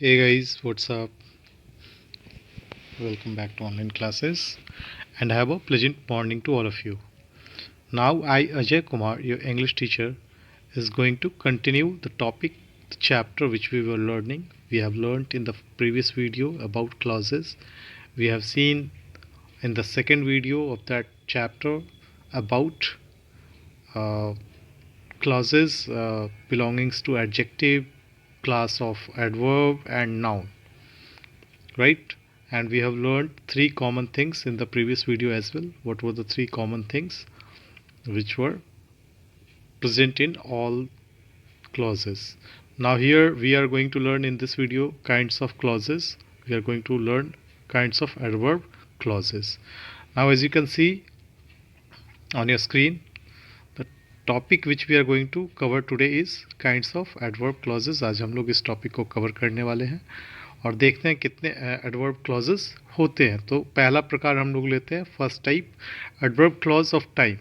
Hey guys, what's up? Welcome back to online classes and have a pleasant morning to all of you. Now I Ajay Kumar, your English teacher, is going to continue the topic, the chapter which we were learning. We have learned in the previous video about clauses. We have seen in the second video of that chapter about uh, clauses belongings to adjective, class of adverb and noun, right? And we have learned three common things in the previous video as well. What were the three common things which were present in all clauses? Now here we are going to learn in this video kinds of clauses. We are going to learn kinds of adverb clauses. Now as you can see on your screen, the topic which we are going to cover today is kinds of adverb clauses. आज हम लोग इस topic को cover करने वाले हैं और देखते हैं कितने एडवर्ब क्लॉजेस होते हैं। तो पहला प्रकार हम लोग लेते हैं, first type, adverb clause of time.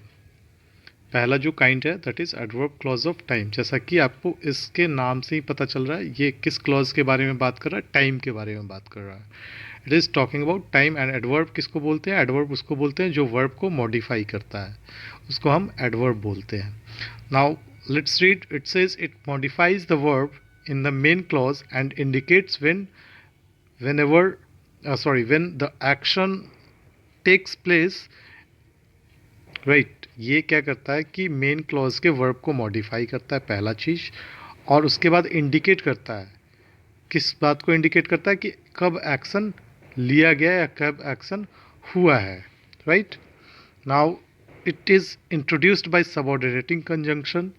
पहला जो काइंड है that is adverb clause of time. जैसा कि आपको इसके नाम से ही पता चल रहा है ये किस क्लॉज के बारे में बात कर रहा है, टाइम के बारे में बात कर रहा है। It is talking about time. And adverb किसको बोलते हैं? एडवर्ब उसको बोलते हैं जो वर्ब को मॉडिफाई करता है, उसको हम एडवर्ब बोलते हैं। Now let's read, it says it modifies the verb in the main clause and indicates when the action takes place, right? ये क्या करता है कि मेन क्लॉज के वर्ब को मॉडिफाई करता है, पहला चीज़। और उसके बाद इंडिकेट करता है, किस बात को इंडिकेट करता है कि कब एक्शन लिया गया या कब एक्शन हुआ है, right? Now it is introduced by subordinating conjunction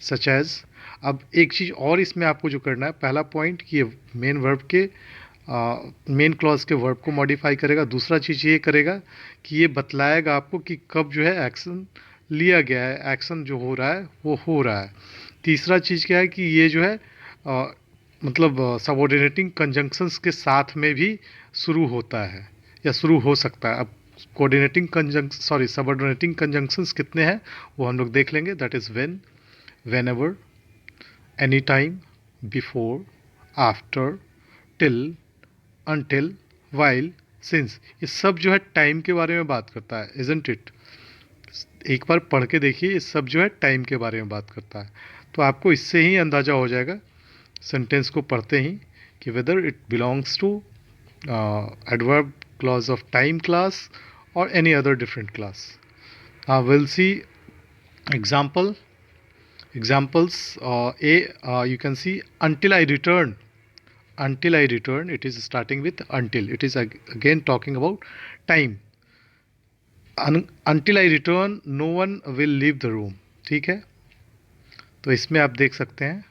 such as. अब एक चीज़ और इसमें आपको जो करना है, पहला पॉइंट कि ये मेन वर्ब के मेन क्लॉज के वर्ब को मॉडिफाई करेगा। दूसरा चीज़ ये करेगा कि ये बतलाएगा आपको कि कब जो है एक्शन लिया गया है, एक्शन जो हो रहा है वो हो रहा है। तीसरा चीज़ क्या है कि ये जो है मतलब सबऑर्डिनेटिंग कंजंक्शंस के साथ में भी शुरू होता है या शुरू हो सकता है। अब कोऑर्डिनेटिंग सबऑर्डिनेटिंग कंजंक्शंस कितने हैं वो हम लोग देख लेंगे। That is when, whenever, anytime, before, after, till, until, while, since। ये सब जो है टाइम के बारे में बात करता है, isn't it? एक बार पढ़ के देखिए, ये सब जो है टाइम के बारे में बात करता है। तो आपको इससे ही अंदाज़ा हो जाएगा सेंटेंस को पढ़ते ही कि whether it belongs to adverb clause of time clause और any other different clause. Will see example examples. You can see until I return. Until I return, it is starting with until. It is again talking about time. Until I return no one will leave the room। ठीक है, तो इसमें आप देख सकते हैं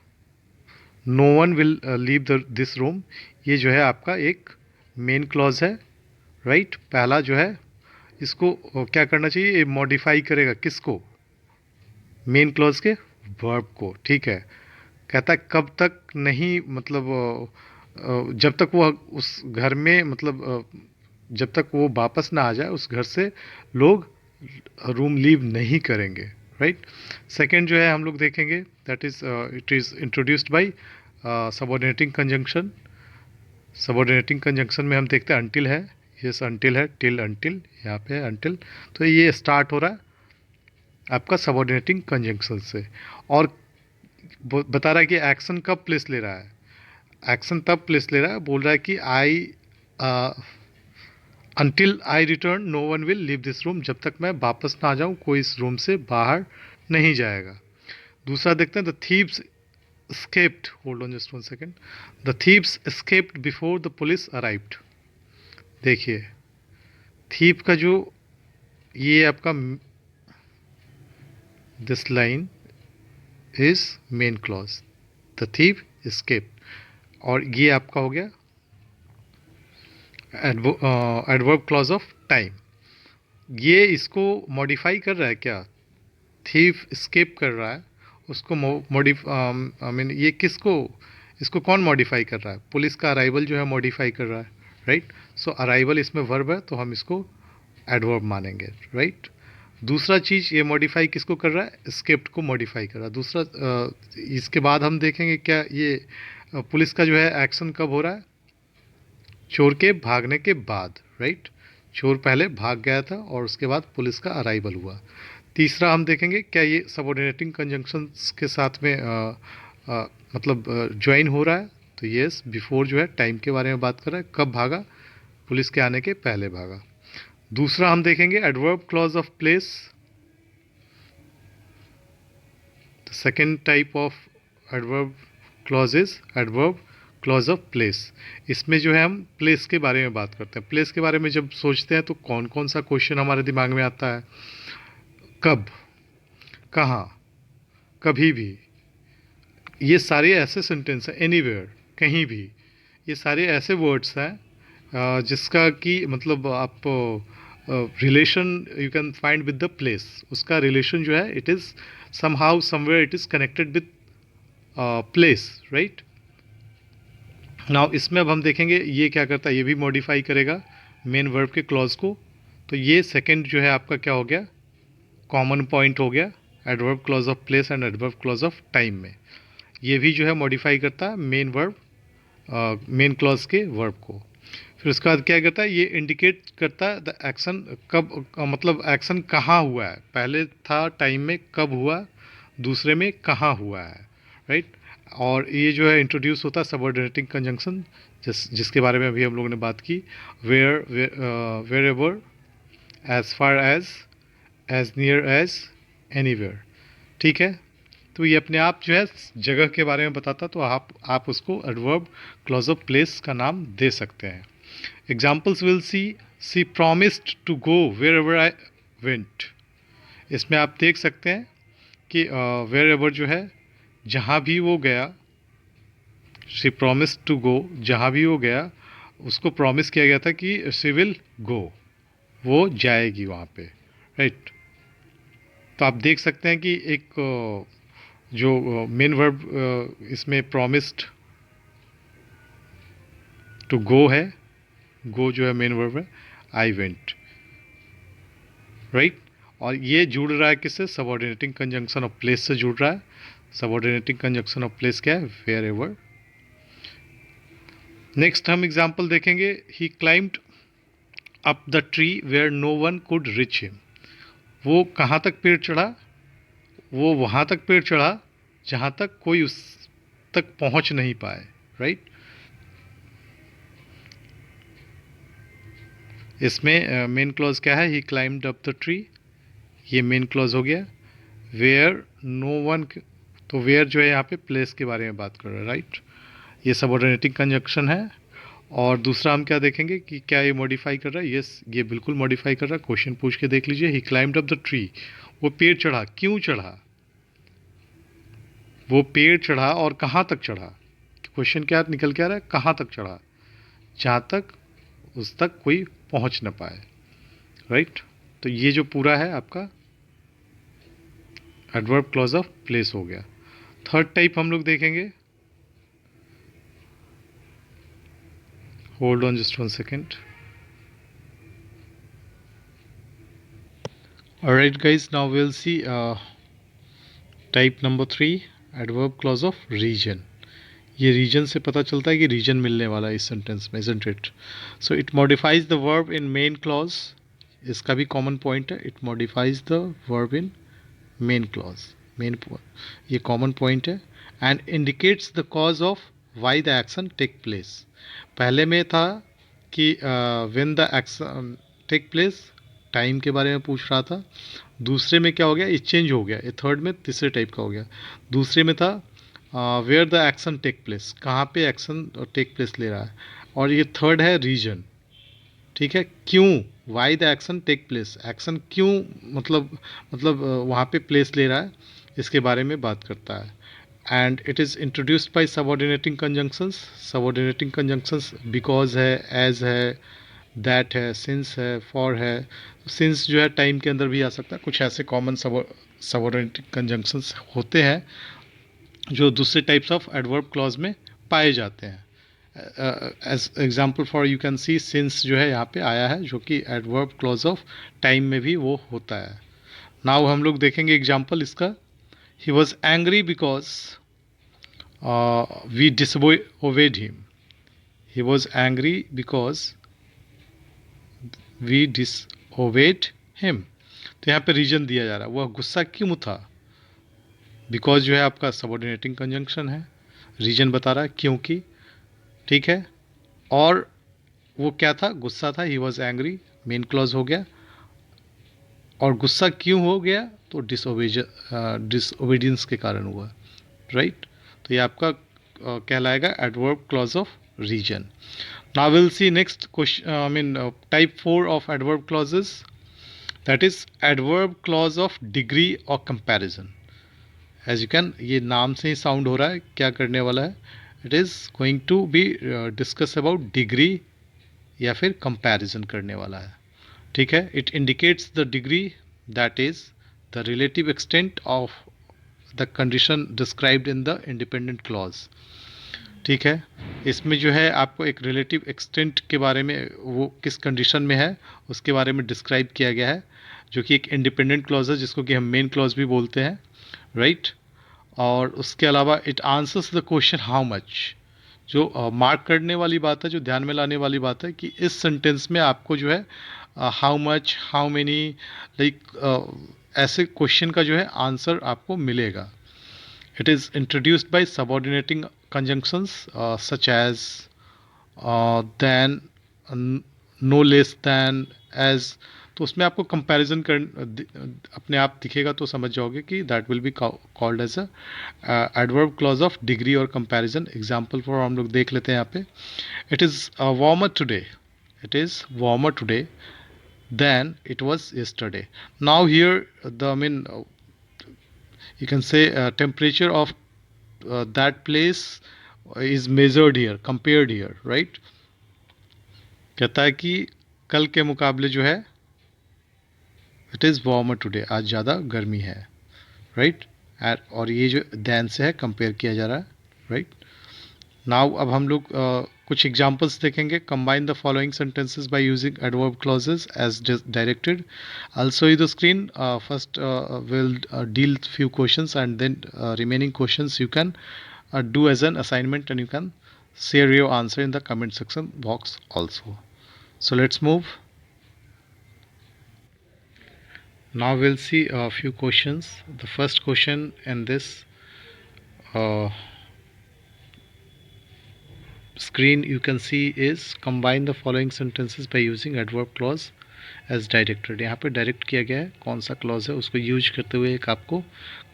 no one will leave this room. ये जो है आपका एक मेन क्लॉज है, राइट? पहला जो है इसको क्या करना चाहिए, ये मॉडिफाई करेगा किसको? मेन क्लॉज के वर्ब को, ठीक है। कहता है कब तक नहीं, मतलब जब तक वो उस घर में, मतलब जब तक वो वापस ना आ जाए उस घर से, लोग रूम लीव नहीं करेंगे, राइट? सेकंड जो है हम लोग देखेंगे that is it is introduced by subordinating conjunction. Subordinating conjunction में हम देखते हैं अंटिल है, यस अंटिल है, टिल अंटिल, यहाँ पे है अंटिल। तो ये स्टार्ट हो रहा है आपका सबऑर्डिनेटिंग कंजंक्शन से, और बता रहा है कि एक्शन कब प्लेस ले रहा है। एक्शन तब प्लेस ले रहा है, बोल रहा है कि until I return no one will leave this room. जब तक मैं वापस ना आ जाऊँ कोई इस रूम से बाहर नहीं जाएगा। दूसरा देखते हैं, the thieves escaped, hold on just 1 second, the thieves escaped before the police arrived। देखिए थीप का जो ये आपका this line is main clause, the thief escaped, और ये आपका हो गया एडवर्ब क्लॉज ऑफ टाइम। ये इसको मॉडिफाई कर रहा है क्या? थीफ escape कर रहा है, उसको आई मीन ये किसको, इसको कौन मॉडिफाई कर रहा है? पुलिस का अराइवल जो है मॉडिफाई कर रहा है, राइट? सो अराइवल इसमें वर्ब है तो हम इसको एडवर्ब मानेंगे, राइट? दूसरा चीज़ ये मॉडिफाई किसको कर रहा है? स्केप्ट को मॉडिफाई कर रहा है। दूसरा इसके बाद हम देखेंगे क्या ये पुलिस का जो है एक्शन कब हो रहा है? चोर के भागने के बाद, राइट। चोर पहले भाग गया था और उसके बाद पुलिस का अराइवल हुआ। तीसरा हम देखेंगे क्या ये सबऑर्डिनेटिंग कंजंक्शंस के साथ में मतलब ज्वाइन हो रहा है, तो यस, बिफोर जो है टाइम के बारे में बात कर रहा है, कब भागा? पुलिस के आने के पहले भागा। दूसरा हम देखेंगे adverb clause of place. The second type of adverb clause is adverb clause of place. इसमें जो है हम प्लेस के बारे में बात करते हैं। प्लेस के बारे में जब सोचते हैं तो कौन कौन सा क्वेश्चन हमारे दिमाग में आता है? कब, कहाँ, कभी भी, ये सारे ऐसे सेंटेंस हैं। एनीवेयर, कहीं भी, ये सारे ऐसे वर्ड्स हैं जिसका कि मतलब आप relation you can find with the place. उसका रिलेशन जो है it is somehow somewhere it is connected with place, right. Now इसमें अब हम देखेंगे ये क्या करता है, ये भी मॉडिफाई करेगा मेन वर्ब के क्लॉज को। तो ये सेकंड जो है आपका क्या हो गया, कॉमन पॉइंट हो गया adverb clause of place and adverb clause of time में। ये भी जो है मॉडिफाई करता है मेन वर्ब, मेन क्लॉज के वर्ब को। फिर उसके बाद क्या करता है, ये इंडिकेट करता है द एक्शन कब, मतलब एक्शन कहाँ हुआ है। पहले था टाइम में कब हुआ, दूसरे में कहाँ हुआ है, राइट। और ये जो है इंट्रोड्यूस होता है सबऑर्डिनेटिंग कंजंक्शन, जिसके बारे में अभी हम लोगों ने बात की। Wherever, as far as near as, anywhere, ठीक है। तो ये अपने आप जो है जगह के बारे में बताता, तो आप उसको एडवर्ब क्लॉज ऑफ प्लेस का नाम दे सकते हैं। Examples will see promised to go wherever I went. इसमें आप देख सकते हैं कि वेयर एवर जो है जहाँ भी वो गया, शी प्रॉमिस्ड टू गो, जहाँ भी वो गया उसको प्रॉमिस किया गया था कि शी विल गो, वो जाएगी वहाँ पे, राइट। तो आप देख सकते हैं कि एक जो मेन वर्ब इसमें प्रॉमिस्ड टू गो है, गो जो है मेन वर्ब है, आई वेंट, राइट। और ये जुड़ रहा है किससे, सबऑर्डिनेटिंग कंजंक्शन ऑफ प्लेस से जुड़ रहा है। सबऑर्डिनेटिंग कंजंक्शन ऑफ प्लेस क्या है, वेयर एवर। नेक्स्ट हम एग्जाम्पल देखेंगे, he climbed up the tree where no one could reach him. वो कहाँ तक पेड़ चढ़ा, वो वहाँ तक पेड़ चढ़ा जहाँ तक कोई उस तक पहुँच नहीं पाए, राइट। इसमें मेन क्लॉज क्या है, ही क्लाइम्ड अप द ट्री, ये मेन क्लॉज हो गया। वेयर नो वन, तो वेयर जो है यहाँ पे प्लेस के बारे में बात कर रहा है, राइट। ये सबऑर्डिनेटिंग कंजंक्शन है। और दूसरा हम क्या देखेंगे कि क्या ये मॉडिफाई कर रहा है, यस ये बिल्कुल मॉडिफाई कर रहा है। क्वेश्चन पूछ के देख लीजिए, ही क्लाइम्ड अप द ट्री, वो पेड़ चढ़ा, क्यों चढ़ा, वो पेड़ चढ़ा और कहाँ तक चढ़ा। क्वेश्चन क्या निकल के आ रहा है, कहाँ तक चढ़ा, जहाँ तक उस तक कोई पहुँच ना पाए, राइट। तो ये जो पूरा है आपका एडवर्ब क्लॉज ऑफ प्लेस हो गया। थर्ड टाइप हम लोग देखेंगे, hold on just 1 second. Alright guys, now we'll see type number 3, adverb clause of region. ये रीजन से पता चलता है कि रीजन मिलने वाला है इस सेंटेंस में, isn't it? So it modifies the verb in main clause. इसका भी कॉमन पॉइंट है, it modifies the verb in main clause. ये कॉमन पॉइंट है। and indicates the cause of why the action take place. पहले में था कि when the action take place, time के बारे में पूछ रहा था। दूसरे में क्या हो गया, ये चेंज हो गया, ये थर्ड में तीसरे टाइप का हो गया। दूसरे में था where the action take place, कहाँ पे एक्शन टेक प्लेस ले रहा है। और ये थर्ड है रीजन, ठीक है, क्यों, why the action take place, action क्यों मतलब वहाँ पे प्लेस ले रहा है, इसके बारे में बात करता है। And it is introduced by subordinating conjunctions. Subordinating conjunctions because है, एज है, दैट है, सिंस है, फॉर है। सिंस जो है टाइम के अंदर भी आ सकता है। कुछ ऐसे कॉमन सबऑर्डिनेटिंग कंजंक्शंस होते हैं जो दूसरे टाइप्स ऑफ एडवर्ब क्लॉज में पाए जाते हैं। As example for you can see since जो है यहाँ पे आया है, जो कि एडवर्ब क्लॉज ऑफ टाइम में भी वो होता है। नाउ हम लोग देखेंगे एग्जाम्पल इसका। He was angry because we disobeyed him. He was angry because we disobeyed him. तो यहाँ पे रीजन दिया जा रहा है, वह गुस्सा क्यों था? बिकॉज जो है आपका सबऑर्डिनेटिंग कंजंक्शन है, रीजन बता रहा है क्योंकि, ठीक है। और वो क्या था? गुस्सा था, ही वॉज एंग्री, मेन क्लॉज हो गया। और गुस्सा क्यों हो गया? तो डिसओबीडियंस के कारण हुआ, राइट। तो ये आपका कहलाएगा adverb clause of reason. Now will see next question, I mean type 4 of adverb clauses, that is adverb clause of degree और कंपैरिजन। एज यू कैन, ये नाम से ही साउंड हो रहा है क्या करने वाला है। It is going to be discuss about degree या फिर कंपैरिजन करने वाला है, ठीक है। It indicates the degree, that is the relative extent of the condition described in the independent clause, ठीक है। इसमें जो है आपको एक रिलेटिव एक्सटेंट के बारे में, वो किस कंडीशन में है उसके बारे में डिस्क्राइब किया गया है, जो कि एक इंडिपेंडेंट क्लॉज है जिसको कि हम मेन क्लॉज भी बोलते हैं, राइट। और उसके अलावा it answers the question how much, जो मार्क करने वाली बात है, जो ध्यान में लाने वाली बात है कि इस सेंटेंस में आपको जो है how much, how many, like ऐसे क्वेश्चन का जो है आंसर आपको मिलेगा। It is introduced by subordinating conjunctions such as than, no less than, as. तो उसमें आपको कंपैरिजन कर अपने आप दिखेगा तो समझ जाओगे कि that will be called as a adverb clause of degree और कंपैरिजन। एग्जांपल फॉर हम लोग देख लेते हैं यहाँ पे। It is warmer today, it is warmer today than it was yesterday. Now here the, I mean, you can say temperature of that place is measured here, compared here, right. कहता है कि कल के मुकाबले जो है इट इज़ वार्मर टुडे, आज ज़्यादा गर्मी है, राइट। और ये जो दैन से है कंपेयर किया जा रहा है, राइट। नाउ अब हम लोग कुछ एग्जांपल्स देखेंगे। Combine the following sentences by using adverb clauses as directed. I will show you the screen. First will deal few questions and then remaining questions you can do as an assignment, and you can share your answer in the comment section box also. So let's move. Now we'll see a few questions. The first question in this screen you can see is combine the following sentences by using adverb clause as directed. यहाँ पे direct किया गया है, कौन सा clause है उसको use करते हुए एक आपको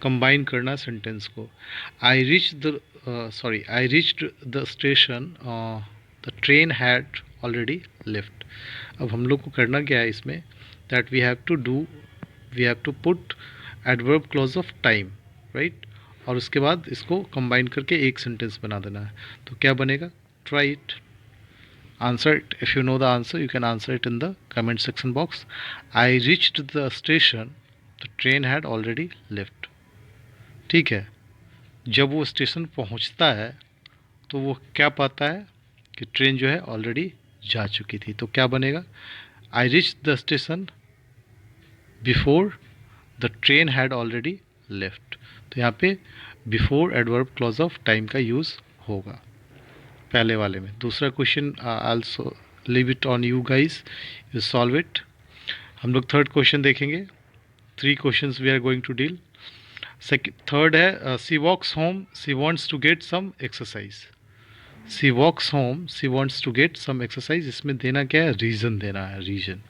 कंबाइन करना सेंटेंस को। I reached the station, the train had already left. अब हम लोग को करना क्या है इसमें, that we have to put adverb clause of time, right. और उसके बाद इसको कंबाइन करके एक सेंटेंस बना देना है। तो क्या बनेगा, try it, answer it. If you know the answer you can answer it in the comment section box. I reached the station, the train had already left. ठीक है, जब वो स्टेशन पहुंचता है तो वो क्या पाता है कि ट्रेन जो है ऑलरेडी जा चुकी थी। तो क्या बनेगा, I reach the station before the train had already left. तो यहाँ पे before adverb clause of time का यूज़ होगा पहले वाले में। दूसरा question also leave it on you guys, you solve it. हम लोग थर्ड क्वेश्चन देखेंगे। 3 questions we are going to deal. Third है she walks home, she wants to get some exercise. She walks home, she wants to get some exercise. इसमें देना क्या है, reason देना है, रीज़न।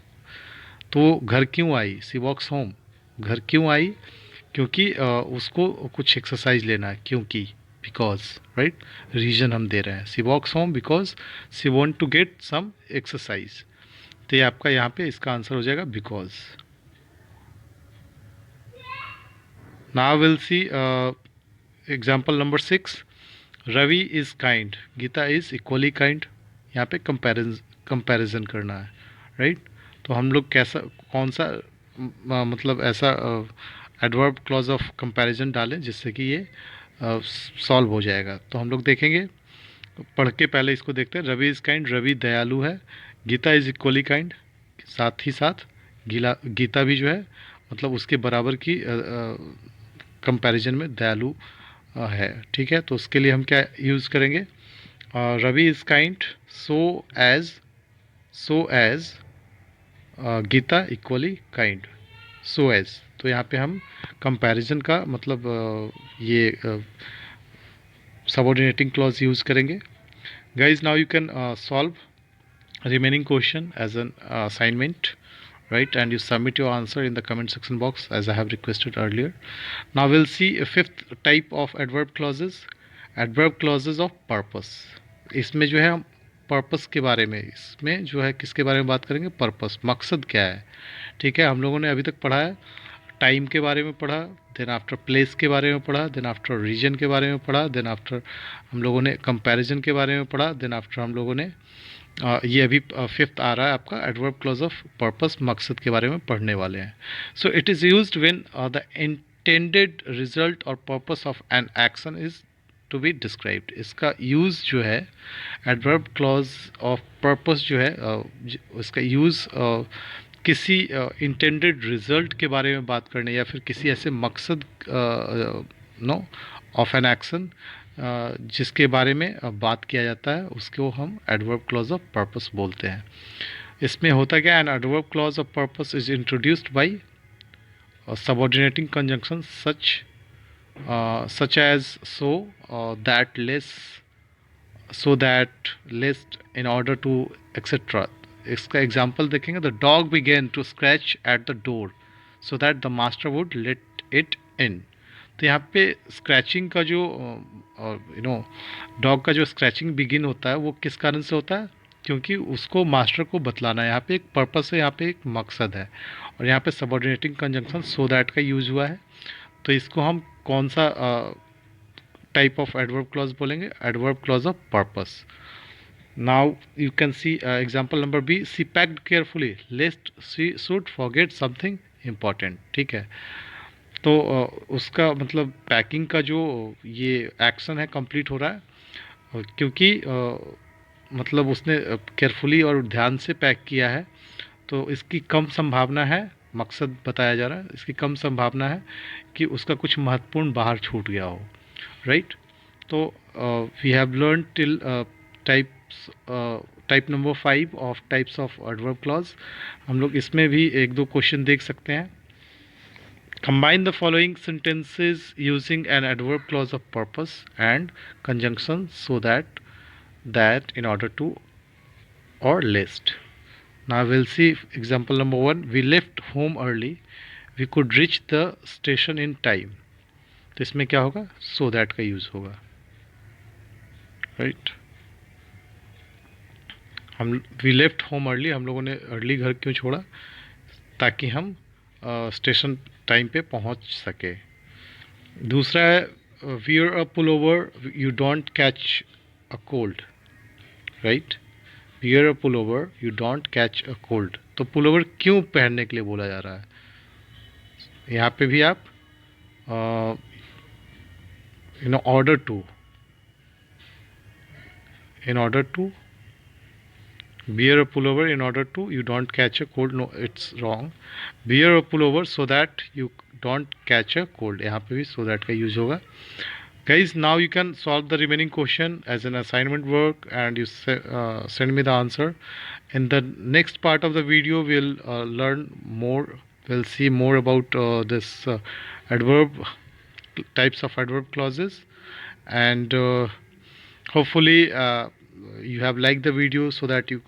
तो घर क्यों आई, सी वॉक्स होम, घर क्यों आई, क्योंकि उसको कुछ एक्सरसाइज लेना है, क्योंकि, बिकॉज, राइट। रीजन हम दे रहे हैं, she walks home because she want to get some exercise. तो ये आपका यहाँ पे इसका आंसर हो जाएगा because. Now will see example number 6। Ravi is kind, Gita is equally kind. यहाँ पे कंपैरिजन करना है, राइट। तो हम लोग कैसा, कौन सा मतलब ऐसा एडवर्ब क्लॉज ऑफ कंपैरिजन डालें जिससे कि ये सॉल्व हो जाएगा। तो हम लोग देखेंगे, पढ़ के पहले इसको देखते हैं। रवि इज़ काइंड, रवि दयालु है। गीता इज़ इक्वली काइंड, साथ ही साथ गीता भी जो है मतलब उसके बराबर की कंपैरिजन में दयालु है, ठीक है। तो उसके लिए हम क्या यूज़ करेंगे, Ravi is kind, so as Geeta equally kind, so as. तो यहाँ पे हम कंपैरिजन का मतलब ये सबऑर्डिनेटिंग क्लॉज यूज़ करेंगे। Guys now you can solve remaining question as an assignment, right? And you submit your answer in the comment section box as I have requested earlier. Now we'll see a fifth type of adverb clauses of purpose. इसमें जो है हम purpose के बारे में, इसमें जो है किसके बारे में बात करेंगे, पर्पस, मकसद क्या है, ठीक है। हम लोगों ने अभी तक पढ़ा है टाइम के बारे में पढ़ा, देन आफ्टर प्लेस के बारे में पढ़ा, देन आफ्टर रीजन के बारे में पढ़ा, देन आफ्टर हम लोगों ने कंपैरिजन के बारे में पढ़ा, देन आफ्टर हम लोगों ने ये अभी फिफ्थ आ रहा है आपका एडवर्ब क्लॉज ऑफ पर्पस, मकसद के बारे में पढ़ने वाले हैं। So it is used when the intended result और purpose of an action is to be described. इसका यूज़ जो है एडवर्ब क्लॉज ऑफ पर्पस जो है इसका यूज़ किसी इंटेंडेड रिजल्ट के बारे में बात करने या फिर किसी ऐसे मकसद नो ऑफ एन एक्शन जिसके बारे में बात किया जाता है, उसको हम एडवर्ब क्लॉज ऑफ पर्पस बोलते हैं। इसमें होता क्या है, an adverb clause of purpose is introduced by subordinating conjunction such as so that lest, so that lest, in order to, etcetera. इसका एग्जाम्पल देखेंगे, the dog began to scratch at the door so that the master would let it in. तो यहाँ पे scratching का जो dog का जो scratching begin होता है वो किस कारण से होता है, क्योंकि उसको मास्टर को बतलाना है। यहाँ पे एक पर्पस है, यहाँ पे एक मकसद है, और यहाँ पे सबऑर्डिनेटिंग कंजंक्शन सो दैट का यूज हुआ है। तो इसको हम कौन सा टाइप ऑफ एडवर्ब क्लॉज बोलेंगे, adverb clause of purpose. Now you can see example number B, she packed carefully lest she should forget something important, ठीक है। तो उसका मतलब पैकिंग का जो ये एक्शन है कंप्लीट हो रहा है, क्योंकि मतलब उसने केयरफुली और ध्यान से पैक किया है, तो इसकी कम संभावना है, मकसद बताया जा रहा है, इसकी कम संभावना है कि उसका कुछ महत्वपूर्ण बाहर छूट गया हो, राइट। तो we have learn till type number 5 of types of adverb clause. हम लोग इसमें भी एक दो क्वेश्चन देख सकते हैं। Combine the following sentences using an adverb clause of purpose and conjunction so that in order to or list. Now we'll see example number 1. We left home early. We could reach the station in time. तो इसमें क्या होगा, so that का use होगा, right? we left home early, हम लोगों ने early घर क्यों छोड़ा, ताकि हम स्टेशन टाइम पे पहुंच सके। दूसरा है wear a pullover you don't catch a cold, right. Wear a pullover you don't catch a cold. तो पुलोवर क्यों पहनने के लिए बोला जा रहा है, यहाँ पे भी आप order to, in order to wear a pullover in order to you don't catch a cold, no it's wrong, wear a pullover so that you don't catch a cold, यहाँ पे भी so that का use होगा। Guys, now you can solve the remaining question as an assignment work and you send me the answer. In the next part of the video we'll learn more, we'll see more about this adverb types of adverb clauses, and hopefully you have liked the video, so that you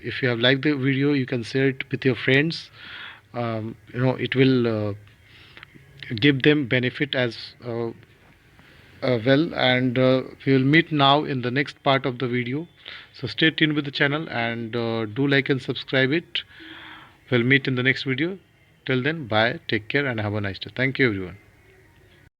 if you have liked the video you can share it with your friends. It will give them benefit as well, and we will meet now in the next part of the video. So stay tuned with the channel and do like and subscribe it. We'll meet in the next video. Till then, bye, take care and have a nice day. Thank you everyone.